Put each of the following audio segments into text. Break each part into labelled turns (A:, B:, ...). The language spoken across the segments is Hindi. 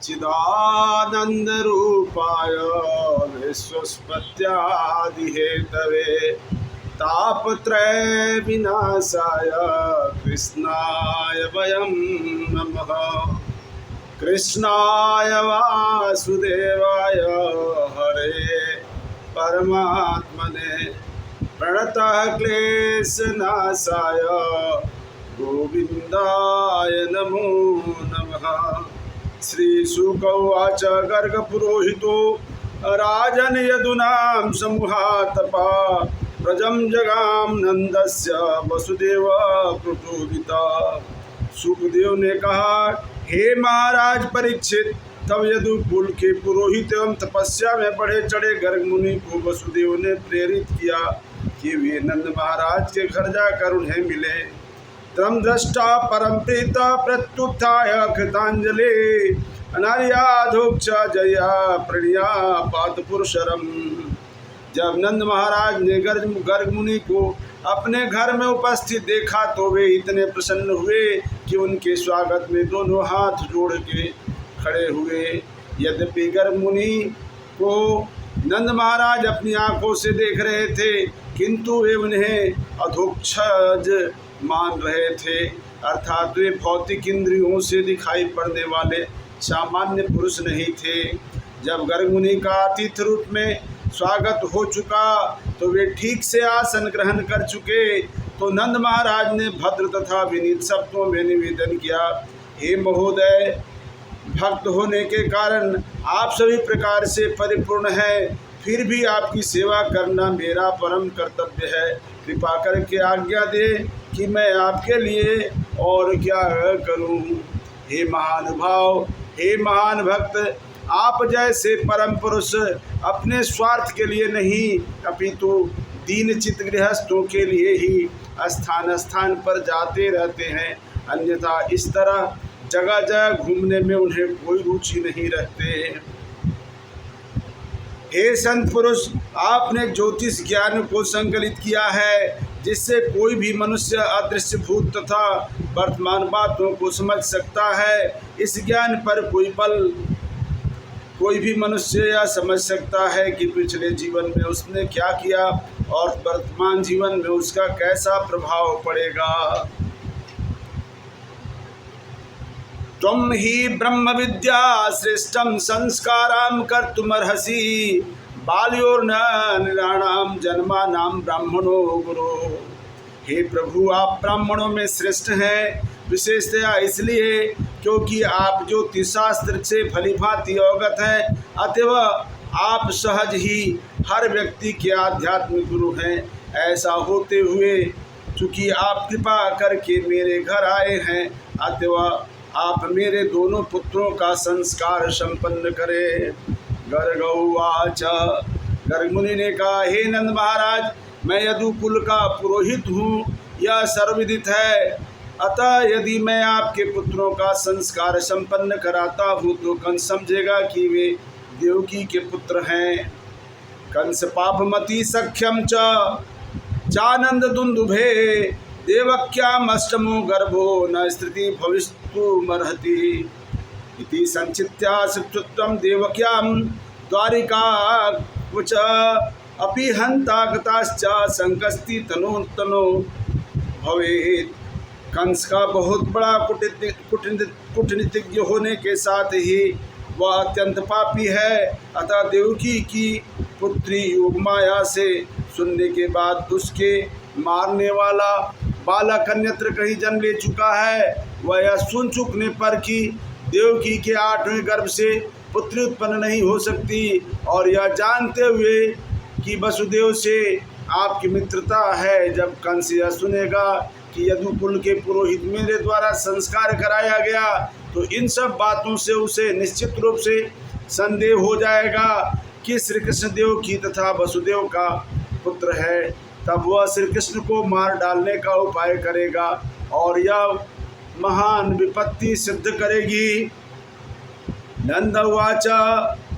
A: चिदानन्दरूपाय विश्वोत्पत्त्यादिहेतवे तापत्रय विनाशाय कृष्णाय वयं नमः। कृष्णाय वासुदेवाय हरे परमात्मने प्रणतः क्लेशनाशाय गोविन्दाय नमो नमः। श्रीशुक उवाच गर्गपुरोहितो राजन् यदूनां समूहातपा प्रजं जगाम नंदस्य वसुदेव प्रचोदिता। सुखदेव ने कहा, हे महाराज परीक्षित, तब यदुकुल के पुरोहित एवं तपस्या में बढ़े चढ़े गर्ग मुनि को वसुदेव ने प्रेरित किया कि वे नंद महाराज के घर जाकर उन्हें मिले। तम दृष्टा परम प्रीता प्रत्युत्थाय कृतांजलि अनार्याधोक्ष जया प्रणिया पात पुरुषरम। जब नंद महाराज ने गर्ग मुनि को अपने घर में उपस्थित देखा तो वे इतने प्रसन्न हुए कि उनके स्वागत में दोनों हाथ जोड़ के खड़े हुए। यद्यपि गर्ग मुनि को नंद महाराज अपनी आंखों से देख रहे थे, किंतु वे उन्हें अधोक्षज मान रहे थे, अर्थात वे भौतिक इंद्रियों से दिखाई पड़ने वाले सामान्य पुरुष नहीं थे। जब गर्ग मुनि का अतिथि रूप में स्वागत हो चुका तो वे ठीक से आसन ग्रहण कर चुके, तो नंद महाराज ने भद्र तथा विनीत शब्दों में निवेदन किया, हे महोदय, भक्त होने के कारण आप सभी प्रकार से परिपूर्ण हैं, फिर भी आपकी सेवा करना मेरा परम कर्तव्य है। कृपा करके आज्ञा दे कि मैं आपके लिए और क्या करूं। हे महानुभाव, हे महान भक्त, आप जैसे परम पुरुष अपने स्वार्थ के लिए नहीं अपितु दीनचित गृहस्थों के लिए ही स्थान स्थान पर जाते रहते हैं, अन्यथा इस तरह जगह जगह घूमने में उन्हें कोई रुचि नहीं रहते। हे संत पुरुष, आपने ज्योतिष ज्ञान को संकलित किया है, जिससे कोई भी मनुष्य अदृश्य भूत तथा वर्तमान बातों को समझ सकता है। इस ज्ञान पर कोई भी मनुष्य यह समझ सकता है कि पिछले जीवन में उसने क्या किया और वर्तमान जीवन में उसका कैसा प्रभाव पड़ेगा। त्वं हि ब्रह्म विद्या श्रेष्ठं संस्कारां कर्तुमर्हसि बाल्योर्नराणां जन्मानां ब्राह्मणो गुरु। हे प्रभु, आप ब्राह्मणों में श्रेष्ठ हैं, विशेषतया इसलिए क्योंकि आप ज्योतिष शास्त्र से भली भांति अवगत हैं, अतएव आप सहज ही हर व्यक्ति के आध्यात्मिक गुरु हैं। ऐसा होते हुए चूँकि आप कृपा करके मेरे घर आए हैं, अतएव आप मेरे दोनों पुत्रों का संस्कार संपन्न करें। गर्ग उवाच, गर्ग मुनि ने कहा, हे नंद महाराज, मैं यदुकुल का पुरोहित हूँ, यह सर्वविदित है। अतः यदि मैं आपके पुत्रों का संस्कार संपन्न कराता हूँ तो कंस समझेगा कि वे देवकी के पुत्र हैं। कंस पापमति सख्यम चानंद दुंदुभे देवक्याम अष्टमो गर्भो न स्थिति भविष्यतुमर्हति इति संचित्या सुत्वं देवक्याम द्वारिका कुच अपि हंता गताश्च संकस्ति तनो भवेत्। कंस का बहुत बड़ा कूटनीतिज्ञ होने के साथ ही वह अत्यंत पापी है, अतः देवकी की पुत्री योगमाया से सुनने के बाद उसके मारने वाला बालक अन्यत्र कहीं जन्म ले चुका है। वह यह सुन चुकने पर कि देवकी के 8वें गर्भ से पुत्री उत्पन्न नहीं हो सकती और यह जानते हुए कि वसुदेव से आपकी मित्रता है, जब कंस यह सुनेगा कि यदुकुल के पुरोहित मेरे द्वारा संस्कार कराया गया तो इन सब बातों से उसे निश्चित रूप से संदेह हो जाएगा कि श्री कृष्ण देव की तथा वसुदेव का पुत्र है। तब वह श्री कृष्ण को मार डालने का उपाय करेगा और यह महान विपत्ति सिद्ध करेगी। नंद उवाच,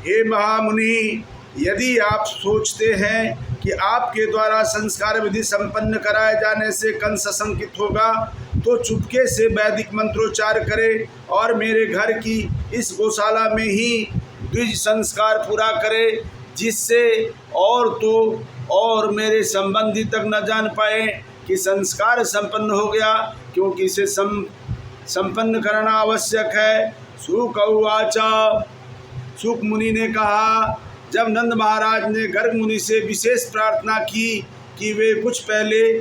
A: हे महामुनि, यदि आप सोचते हैं कि आपके द्वारा संस्कार विधि संपन्न कराए जाने से कंस शंकित होगा तो चुपके से वैदिक मंत्रोच्चार करे और मेरे घर की इस गौशाला में ही द्विज संस्कार पूरा करे, जिससे और मेरे संबंधी तक न जान पाए कि संस्कार संपन्न हो गया, क्योंकि इसे संपन्न करना आवश्यक है। शुक उवाच, शुक मुनि ने कहा, जब नंद महाराज ने गर्ग मुनि से विशेष प्रार्थना की कि वे कुछ पहले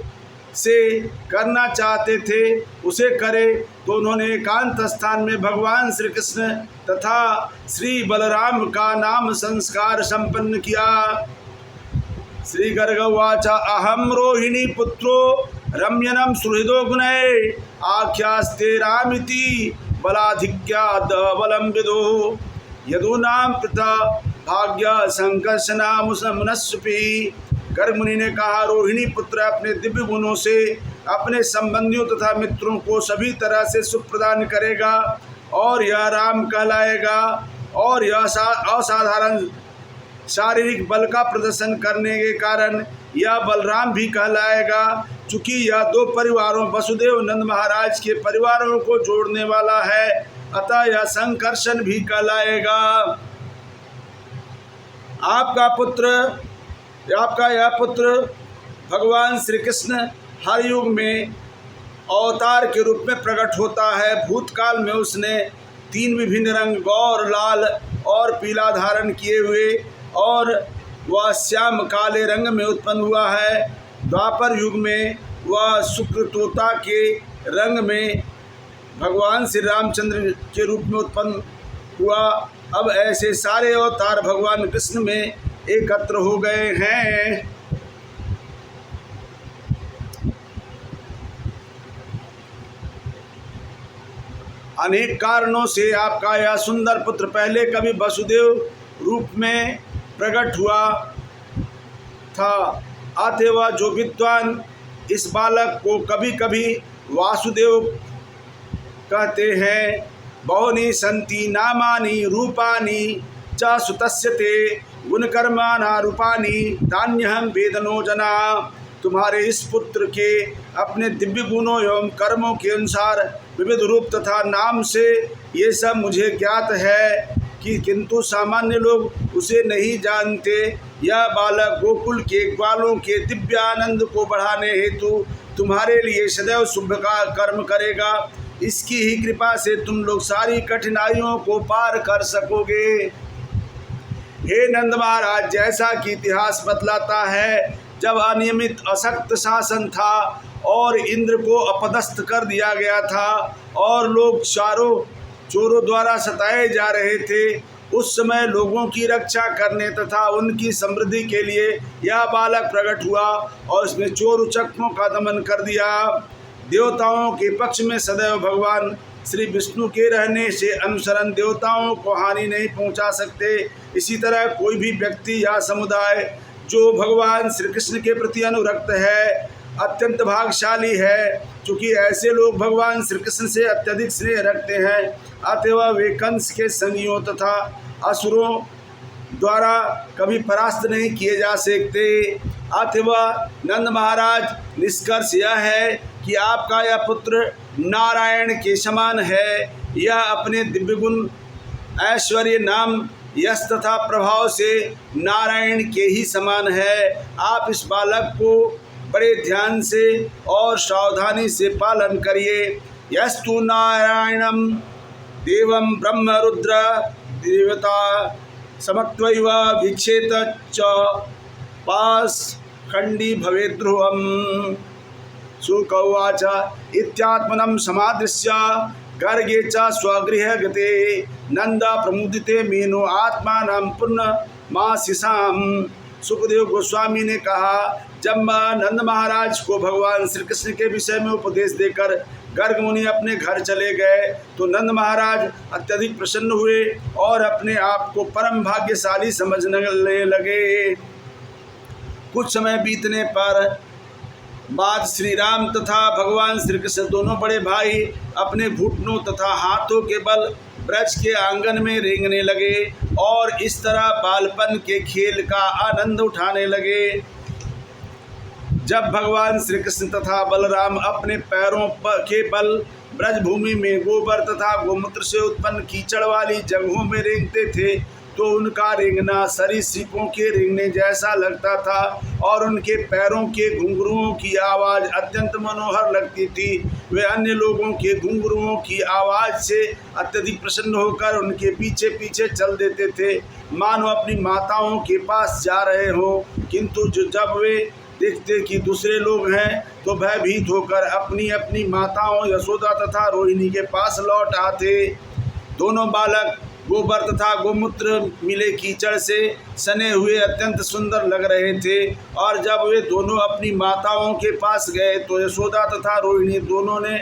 A: से करना चाहते थे उसे करे, तो उन्होंने एकांत स्थान में भगवान श्री कृष्ण तथा श्री बलराम का नाम संस्कार संपन्न किया। श्री गर्ग उवाच, अहम रोहिणी पुत्रो रम्यनम सुहृदो गुणै आख्यास्ते रामिति बलाधिक्याद बलम विदो यदूनाम पिता भाग्य संकर्षणा मुनस्पी। गर्ग मुनि ने कहा, रोहिणी पुत्र अपने दिव्य गुणों से अपने संबंधियों तथा मित्रों को सभी तरह से सुख प्रदान करेगा और यह राम कहलाएगा, और यह असाधारण शारीरिक बल का प्रदर्शन करने के कारण यह बलराम भी कहलाएगा। चूँकि यह दो परिवारों वसुदेव नंद महाराज के परिवारों को जोड़ने वाला है, अतः यह संकर्षण भी कहलाएगा। आपका यह पुत्र भगवान श्री कृष्ण हर युग में अवतार के रूप में प्रकट होता है। भूतकाल में उसने 3 विभिन्न रंग गौर, लाल और पीला धारण किए हुए और वह श्याम काले रंग में उत्पन्न हुआ है। द्वापर युग में वह शुक्र तोता के रंग में भगवान श्री रामचंद्र के रूप में उत्पन्न हुआ। अब ऐसे सारे अवतार भगवान कृष्ण में एकत्र हो गए हैं। अनेक कारणों से आपका यह सुंदर पुत्र पहले कभी वसुदेव रूप में प्रकट हुआ था, अतएव जो विद्वान इस बालक को कभी कभी वासुदेव कहते हैं। बहुनी संति नामानि रूपानि च सुतस्य ते गुणकर्माणा रूपानि तान्यहं वेदनो जना। तुम्हारे इस पुत्र के अपने दिव्य गुणों एवं कर्मों के अनुसार विविध रूप तथा नाम से ये सब मुझे ज्ञात है कि किंतु सामान्य लोग उसे नहीं जानते। यह बालक गोकुल के ग्वालों के दिव्य आनंद को बढ़ाने हेतु तुम्हारे लिए सदैव शुभ का कर्म करेगा। इसकी ही कृपा से तुम लोग सारी कठिनाइयों को पार कर सकोगे। हे नंद महाराज, जैसा कि इतिहास बतलाता है, जब अनियमित अशक्त शासन था और इंद्र को अपदस्थ कर दिया गया था और लोग चोरों द्वारा सताए जा रहे थे, उस समय लोगों की रक्षा करने तथा उनकी समृद्धि के लिए यह बालक प्रकट हुआ और इसने चोर उचक्कों का दमन कर दिया। देवताओं के पक्ष में सदैव भगवान श्री विष्णु के रहने से अनुसरण देवताओं को हानि नहीं पहुंचा सकते। इसी तरह कोई भी व्यक्ति या समुदाय जो भगवान श्री कृष्ण के प्रति अनुरक्त है अत्यंत भाग्यशाली है, क्योंकि ऐसे लोग भगवान श्री कृष्ण से अत्यधिक स्नेह रखते हैं। अतएव वे कंस के संगियों तथा असुरों द्वारा कभी परास्त नहीं किए जा सकते। अतएव नंद महाराज, निष्कर्ष यह है कि आपका यह पुत्र नारायण के समान है। यह अपने दिव्य गुण, ऐश्वर्य, नाम, यश तथा प्रभाव से नारायण के ही समान है। आप इस बालक को बड़े ध्यान से और सावधानी से पालन करिए। यस्तु नारायणम देवम ब्रह्म रुद्र देवता समत्वैव वीक्षेत च पास खंडी भवेत् ध्रुवम्। शुक उवाच, इत्यात्मनं समादृश्य गर्गे च स्वगृह गते नंद प्रमुदिते मीनो आत्मानं पूर्णमाशिषाम्। सुखदेव गोस्वामी ने कहा, जब नंद महाराज को भगवान श्री कृष्ण के विषय में उपदेश देकर गर्ग मुनि अपने घर चले गए तो नंद महाराज अत्यधिक प्रसन्न हुए और अपने आप को परम भाग्यशाली समझने लगे। कुछ समय बीतने पर बाद श्री राम तथा भगवान श्री कृष्ण दोनों बड़े भाई अपने घुटनों तथा हाथों के बल ब्रज के आंगन में रेंगने लगे और इस तरह बालपन के खेल का आनंद उठाने लगे। जब भगवान श्री कृष्ण तथा बलराम अपने पैरों के बल ब्रजभूमि में गोबर तथा गोमूत्र से उत्पन्न कीचड़ वाली जगहों में रेंगते थे तो उनका रेंगना सरीसृपों के रेंगने जैसा लगता था और उनके पैरों के घुंघरुओं की आवाज़ अत्यंत मनोहर लगती थी। वे अन्य लोगों के घुंघरुओं की आवाज़ से अत्यधिक प्रसन्न होकर उनके पीछे पीछे चल देते थे, मानो अपनी माताओं के पास जा रहे हों। किंतु जब वे देखते कि दूसरे लोग हैं तो भयभीत होकर अपनी अपनी माताओं यशोदा तथा रोहिणी के पास लौट आते। दोनों बालक गोबर तथा गोमूत्र मिले कीचड़ से सने हुए अत्यंत सुंदर लग रहे थे और जब वे दोनों अपनी माताओं के पास गए तो यशोदा तथा रोहिणी दोनों ने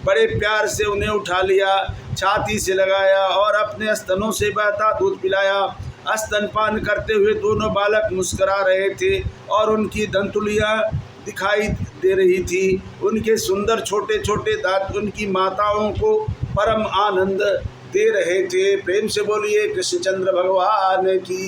A: बड़े प्यार से उन्हें उठा लिया, छाती से लगाया और अपने स्तनों से बहता दूध पिलाया। स्तनपान करते हुए दोनों बालक मुस्करा रहे थे और उनकी दंतुलियाँ दिखाई दे रही थी। उनके सुंदर छोटे छोटे दांत उनकी माताओं को परम आनंद दे रहे थे। प्रेम से बोलिए कृष्णचंद्र भगवान की।